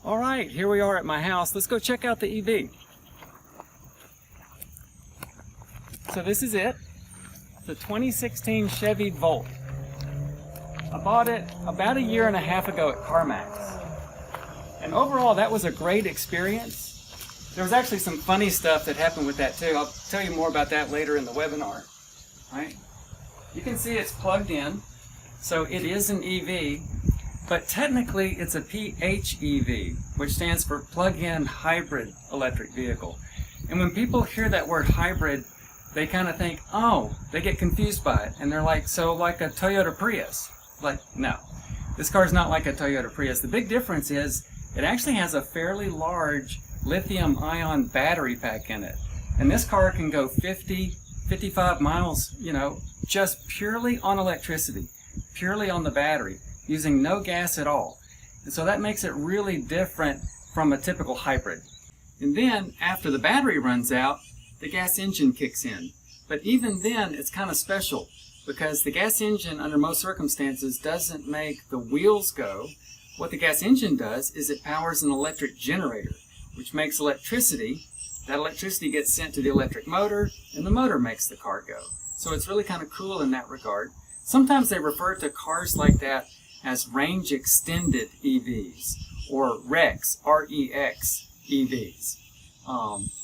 All right, here we are at my house. Let's go check out the EV. So this is it. It's a 2016 Chevy Volt. I bought it about 1.5 years ago at CarMax. And overall, that was a great experience. There was actually some funny stuff that happened with that too. I'll tell you more about that later in the webinar. All right? You can see it's plugged in, so it is an EV. But technically, it's a PHEV, which stands for plug-in hybrid electric vehicle. And when people hear that word hybrid, they kind of think, oh, they get confused by it. And they're like, so like a Toyota Prius? Like, no. This car's not like a Toyota Prius. The big difference is it actually has a fairly large lithium-ion battery pack in it. And this car can go 50, 55 miles, just purely on electricity, purely on the battery, using no gas at all. And so that makes it really different from a typical hybrid. And then after the battery runs out, the gas engine kicks in. But even then it's kind of special because the gas engine under most circumstances doesn't make the wheels go. What the gas engine does is it powers an electric generator, which makes electricity. That electricity gets sent to the electric motor, and the motor makes the car go. So it's really kind of cool in that regard. Sometimes they refer to cars like that as range extended EVs, or REX, R-E-X EVs.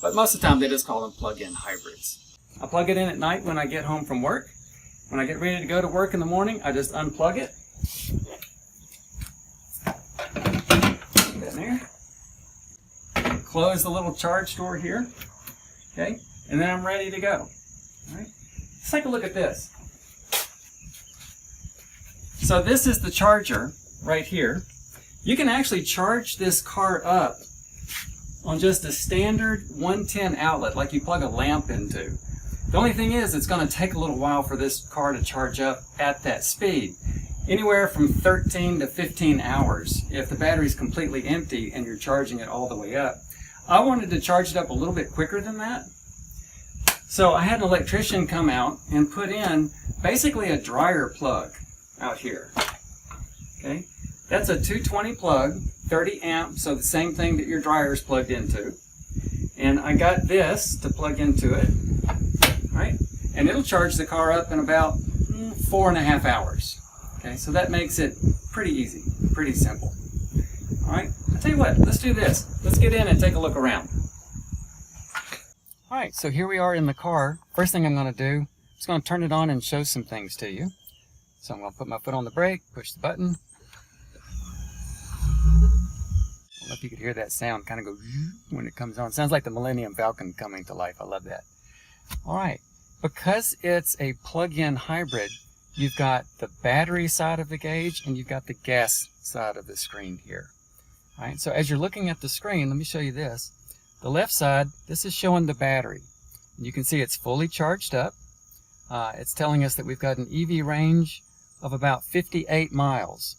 But most of the time they just call them plug-in hybrids. I plug it in at night when I get home from work. When I get ready to go to work in the morning, I just unplug it. Put that in there. Close the little charge door here. Okay, and then I'm ready to go. All right. Let's take a look at this. So this is the charger right here. You can actually charge this car up on just a standard 110 outlet, like you plug a lamp into. The only thing is, it's going to take a little while for this car to charge up at that speed. Anywhere from 13 to 15 hours if the battery's completely empty and you're charging it all the way up. I wanted to charge it up a little bit quicker than that. So I had an electrician come out and put in basically a dryer plug out here. Okay, that's a 220 plug, 30 amp, so the same thing that your dryer is plugged into. And I got this to plug into it, right? And it'll charge the car up in about 4.5 hours. Okay, so that makes it pretty easy, pretty simple. All right, I'll tell you what, let's do this. Let's get in and take a look around. All right, so here we are in the car. First thing I'm going to do is going to turn it on and show some things to you. So I'm going to put my foot on the brake, push the button. I don't know if you could hear that sound kind of go when it comes on. It sounds like the Millennium Falcon coming to life. I love that. All right, because it's a plug-in hybrid, you've got the battery side of the gauge and you've got the gas side of the screen here. All right, so as you're looking at the screen, let me show you this. The left side, this is showing the battery. You can see it's fully charged up. It's telling us that we've got an EV range of about 58 miles.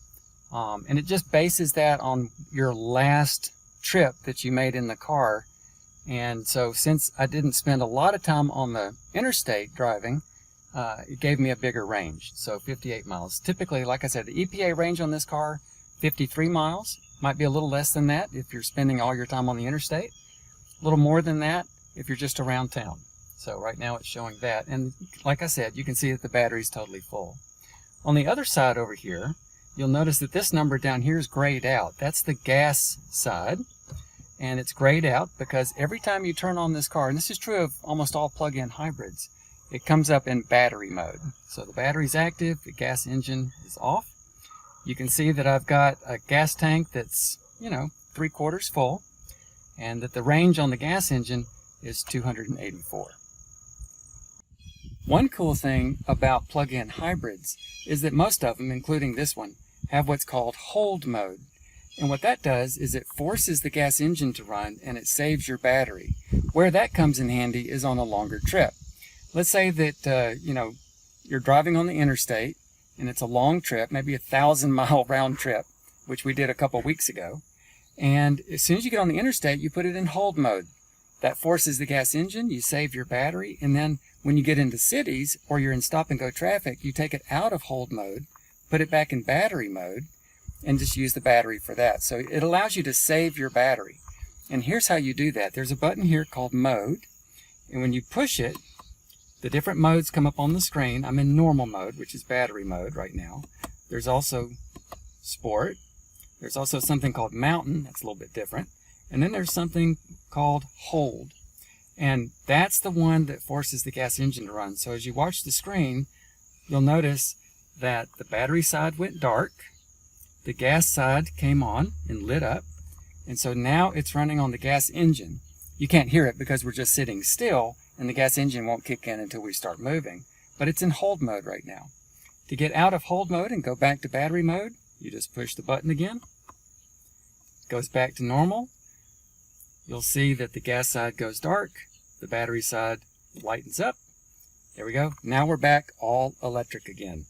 And it just bases that on your last trip that you made in the car. And so since I didn't spend a lot of time on the interstate driving, it gave me a bigger range. So 58 miles. Typically, like I said, the EPA range on this car, 53 miles. Might be a little less than that if you're spending all your time on the interstate. A little more than that if you're just around town. So right now it's showing that. And like I said, you can see that the battery's totally full. On the other side over here, you'll notice that this number down here is grayed out. That's the gas side. And it's grayed out because every time you turn on this car, and this is true of almost all plug-in hybrids, it comes up in battery mode. So the battery's active, the gas engine is off. You can see that I've got a gas tank that's, 3/4 full, and that the range on the gas engine is 284. One cool thing about plug-in hybrids is that most of them, including this one, have what's called hold mode. And what that does is it forces the gas engine to run and it saves your battery. Where that comes in handy is on a longer trip. Let's say that, you're driving on the interstate and it's a long trip, maybe 1,000-mile round trip, which we did a couple weeks ago. And as soon as you get on the interstate, you put it in hold mode. That forces the gas engine, you save your battery, and then when you get into cities or you're in stop and go traffic, you take it out of hold mode, put it back in battery mode, and just use the battery for that. So it allows you to save your battery. And here's how you do that. There's a button here called Mode, and when you push it, the different modes come up on the screen. I'm in normal mode, which is battery mode right now. There's also Sport. There's also something called Mountain. That's a little bit different. And then there's something called Hold. And that's the one that forces the gas engine to run. So as you watch the screen, you'll notice that the battery side went dark, the gas side came on and lit up, and so now it's running on the gas engine. You can't hear it because we're just sitting still, and the gas engine won't kick in until we start moving. But it's in hold mode right now. To get out of hold mode and go back to battery mode, you just push the button again. It goes back to normal. You'll see that the gas side goes dark, the battery side lightens up. There we go. Now we're back all electric again.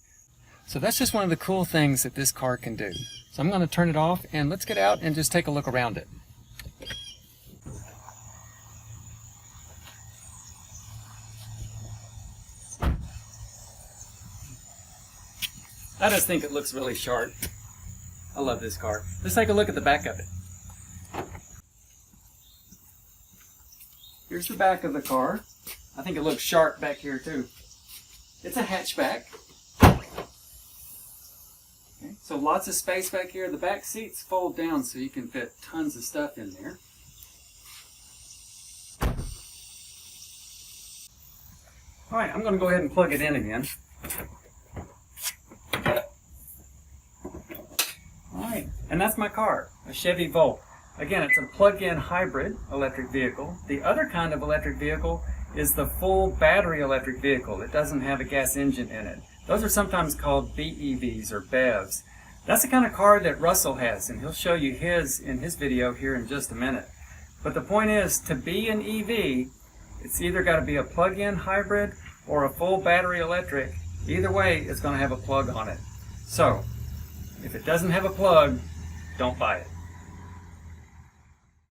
So that's just one of the cool things that this car can do. So I'm going to turn it off and let's get out and just take a look around it. I just think it looks really sharp. I love this car. Let's take a look at the back of it. Here's the back of the car. I think it looks sharp back here too. It's a hatchback. Okay, so lots of space back here. The back seats fold down so you can fit tons of stuff in there. Alright, I'm going to go ahead and plug it in again. Alright, and that's my car, a Chevy Volt. Again, it's a plug-in hybrid electric vehicle. The other kind of electric vehicle is the full battery electric vehicle. It doesn't have a gas engine in it. Those are sometimes called BEVs or BEVs. That's the kind of car that Russell has, and he'll show you his in his video here in just a minute. But the point is, to be an EV, it's either got to be a plug-in hybrid or a full battery electric. Either way, it's going to have a plug on it. So, if it doesn't have a plug, don't buy it.